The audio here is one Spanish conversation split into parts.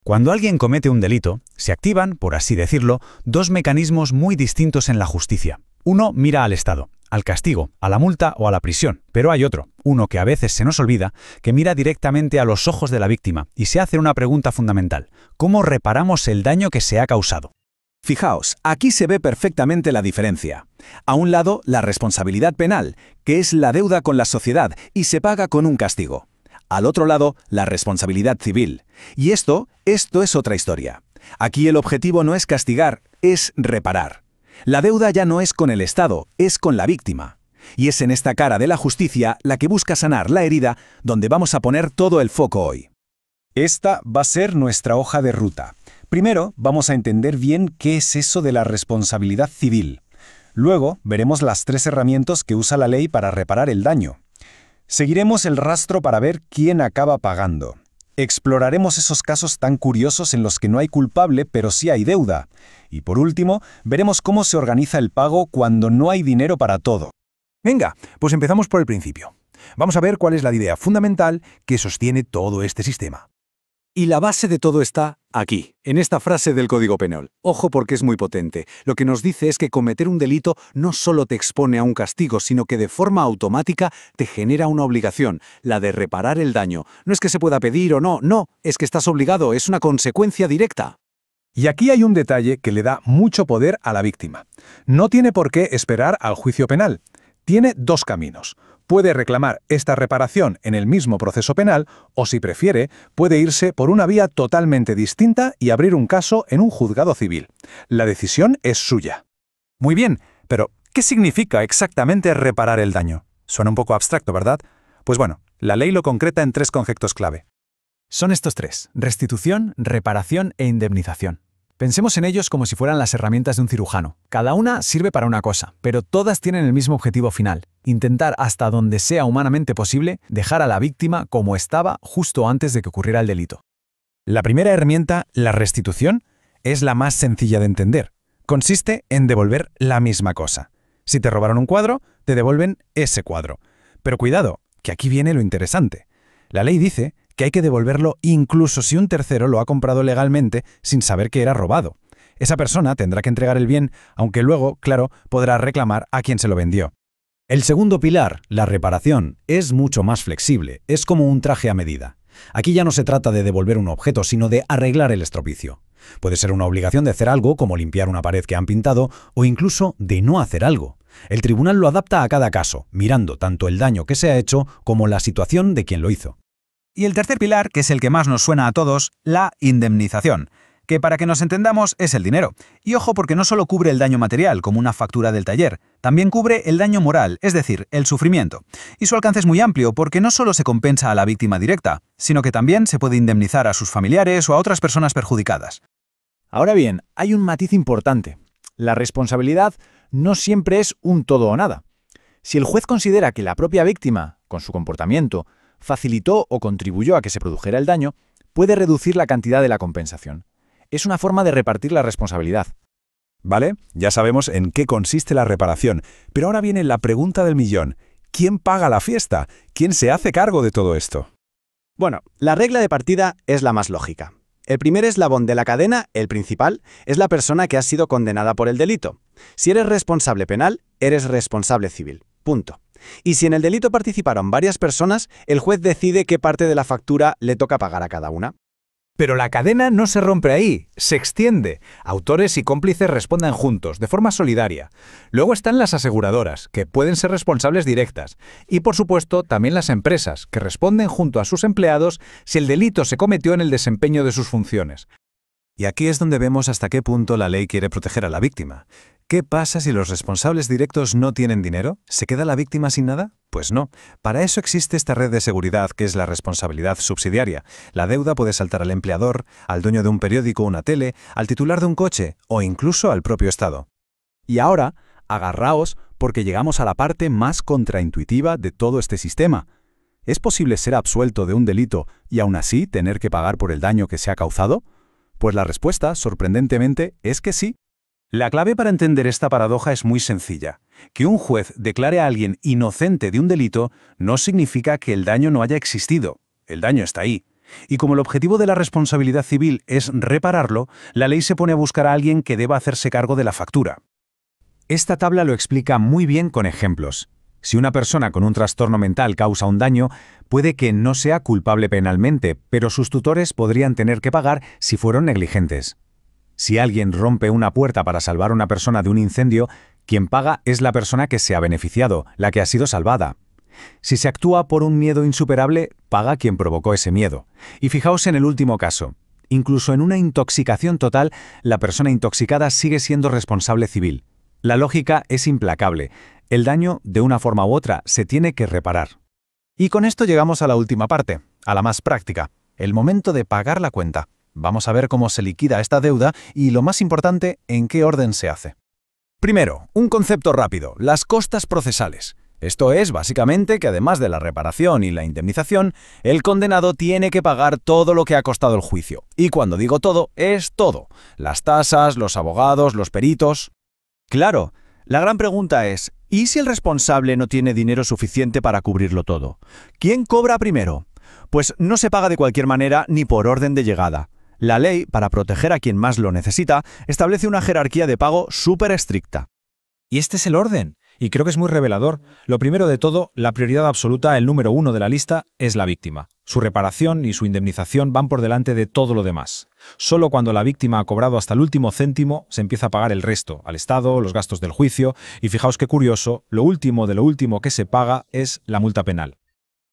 Cuando alguien comete un delito, se activan, por así decirlo, dos mecanismos muy distintos en la justicia. Uno mira al Estado, al castigo, a la multa o a la prisión, pero hay otro, uno que a veces se nos olvida, que mira directamente a los ojos de la víctima y se hace una pregunta fundamental: ¿cómo reparamos el daño que se ha causado? Fijaos, aquí se ve perfectamente la diferencia. A un lado, la responsabilidad penal, que es la deuda con la sociedad y se paga con un castigo. Al otro lado, la responsabilidad civil. Y esto es otra historia. Aquí el objetivo no es castigar, es reparar. La deuda ya no es con el Estado, es con la víctima. Y es en esta cara de la justicia la que busca sanar la herida donde vamos a poner todo el foco hoy. Esta va a ser nuestra hoja de ruta. Primero, vamos a entender bien qué es eso de la responsabilidad civil. Luego, veremos las 3 herramientas que usa la ley para reparar el daño. Seguiremos el rastro para ver quién acaba pagando. Exploraremos esos casos tan curiosos en los que no hay culpable, pero sí hay deuda. Y por último, veremos cómo se organiza el pago cuando no hay dinero para todo. Venga, pues empezamos por el principio. Vamos a ver cuál es la idea fundamental que sostiene todo este sistema. Y la base de todo está aquí, en esta frase del Código Penal. Ojo porque es muy potente. Lo que nos dice es que cometer un delito no solo te expone a un castigo, sino que de forma automática te genera una obligación, la de reparar el daño. No es que se pueda pedir o no, es que estás obligado, es una consecuencia directa. Y aquí hay un detalle que le da mucho poder a la víctima. No tiene por qué esperar al juicio penal. Tiene 2 caminos. Puede reclamar esta reparación en el mismo proceso penal o, si prefiere, puede irse por una vía totalmente distinta y abrir un caso en un juzgado civil. La decisión es suya. Muy bien, pero ¿qué significa exactamente reparar el daño? Suena un poco abstracto, ¿verdad? Pues bueno, la ley lo concreta en 3 conceptos clave. Son estos 3: restitución, reparación e indemnización. Pensemos en ellos como si fueran las herramientas de un cirujano. Cada una sirve para una cosa, pero todas tienen el mismo objetivo final: intentar, hasta donde sea humanamente posible, dejar a la víctima como estaba justo antes de que ocurriera el delito. La primera herramienta, la restitución, es la más sencilla de entender. Consiste en devolver la misma cosa. Si te robaron un cuadro, te devuelven ese cuadro. Pero cuidado, que aquí viene lo interesante. La ley dice que hay que devolverlo incluso si un tercero lo ha comprado legalmente sin saber que era robado. Esa persona tendrá que entregar el bien, aunque luego, claro, podrá reclamar a quien se lo vendió. El segundo pilar, la reparación, es mucho más flexible, es como un traje a medida. Aquí ya no se trata de devolver un objeto, sino de arreglar el estropicio. Puede ser una obligación de hacer algo, como limpiar una pared que han pintado, o incluso de no hacer algo. El tribunal lo adapta a cada caso, mirando tanto el daño que se ha hecho como la situación de quien lo hizo. Y el tercer pilar, que es el que más nos suena a todos, la indemnización, que para que nos entendamos es el dinero. Y ojo, porque no solo cubre el daño material, como una factura del taller, también cubre el daño moral, es decir, el sufrimiento. Y su alcance es muy amplio, porque no solo se compensa a la víctima directa, sino que también se puede indemnizar a sus familiares o a otras personas perjudicadas. Ahora bien, hay un matiz importante. La responsabilidad no siempre es un todo o nada. Si el juez considera que la propia víctima, con su comportamiento, facilitó o contribuyó a que se produjera el daño, puede reducir la cantidad de la compensación. Es una forma de repartir la responsabilidad. ¿Vale? Ya sabemos en qué consiste la reparación, pero ahora viene la pregunta del millón. ¿Quién paga la fiesta? ¿Quién se hace cargo de todo esto? Bueno, la regla de partida es la más lógica. El primer eslabón de la cadena, el principal, es la persona que ha sido condenada por el delito. Si eres responsable penal, eres responsable civil. Punto. Y si en el delito participaron varias personas, el juez decide qué parte de la factura le toca pagar a cada una. Pero la cadena no se rompe ahí, se extiende. Autores y cómplices responden juntos, de forma solidaria. Luego están las aseguradoras, que pueden ser responsables directas. Y por supuesto, también las empresas, que responden junto a sus empleados si el delito se cometió en el desempeño de sus funciones. Y aquí es donde vemos hasta qué punto la ley quiere proteger a la víctima. ¿Qué pasa si los responsables directos no tienen dinero? ¿Se queda la víctima sin nada? Pues no. Para eso existe esta red de seguridad que es la responsabilidad subsidiaria. La deuda puede saltar al empleador, al dueño de un periódico o una tele, al titular de un coche o incluso al propio Estado. Y ahora, agarraos porque llegamos a la parte más contraintuitiva de todo este sistema. ¿Es posible ser absuelto de un delito y aún así tener que pagar por el daño que se ha causado? Pues la respuesta, sorprendentemente, es que sí. La clave para entender esta paradoja es muy sencilla. Que un juez declare a alguien inocente de un delito no significa que el daño no haya existido. El daño está ahí. Y como el objetivo de la responsabilidad civil es repararlo, la ley se pone a buscar a alguien que deba hacerse cargo de la factura. Esta tabla lo explica muy bien con ejemplos. Si una persona con un trastorno mental causa un daño, puede que no sea culpable penalmente, pero sus tutores podrían tener que pagar si fueron negligentes. Si alguien rompe una puerta para salvar a una persona de un incendio, quien paga es la persona que se ha beneficiado, la que ha sido salvada. Si se actúa por un miedo insuperable, paga quien provocó ese miedo. Y fijaos en el último caso. Incluso en una intoxicación total, la persona intoxicada sigue siendo responsable civil. La lógica es implacable. El daño, de una forma u otra, se tiene que reparar. Y con esto llegamos a la última parte, a la más práctica, el momento de pagar la cuenta. Vamos a ver cómo se liquida esta deuda y, lo más importante, en qué orden se hace. Primero, un concepto rápido, las costas procesales. Esto es, básicamente, que además de la reparación y la indemnización, el condenado tiene que pagar todo lo que ha costado el juicio. Y cuando digo todo, es todo. Las tasas, los abogados, los peritos. Claro, la gran pregunta es, ¿y si el responsable no tiene dinero suficiente para cubrirlo todo? ¿Quién cobra primero? Pues no se paga de cualquier manera ni por orden de llegada. La ley, para proteger a quien más lo necesita, establece una jerarquía de pago súper estricta. Y este es el orden. Y creo que es muy revelador. Lo primero de todo, la prioridad absoluta, el número 1 de la lista, es la víctima. Su reparación y su indemnización van por delante de todo lo demás. Solo cuando la víctima ha cobrado hasta el último céntimo, se empieza a pagar el resto, al Estado, los gastos del juicio, y fijaos qué curioso, lo último de lo último que se paga es la multa penal.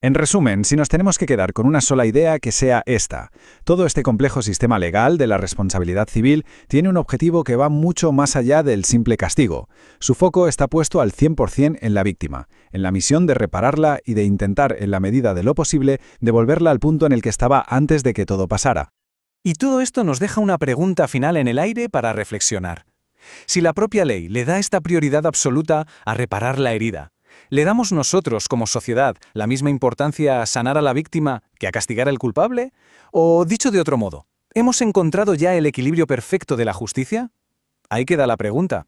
En resumen, si nos tenemos que quedar con una sola idea, que sea esta. Todo este complejo sistema legal de la responsabilidad civil tiene un objetivo que va mucho más allá del simple castigo. Su foco está puesto al 100% en la víctima, en la misión de repararla y de intentar, en la medida de lo posible, devolverla al punto en el que estaba antes de que todo pasara. Y todo esto nos deja una pregunta final en el aire para reflexionar. Si la propia ley le da esta prioridad absoluta a reparar la herida, ¿le damos nosotros, como sociedad, la misma importancia a sanar a la víctima que a castigar al culpable? O, dicho de otro modo, ¿hemos encontrado ya el equilibrio perfecto de la justicia? Ahí queda la pregunta.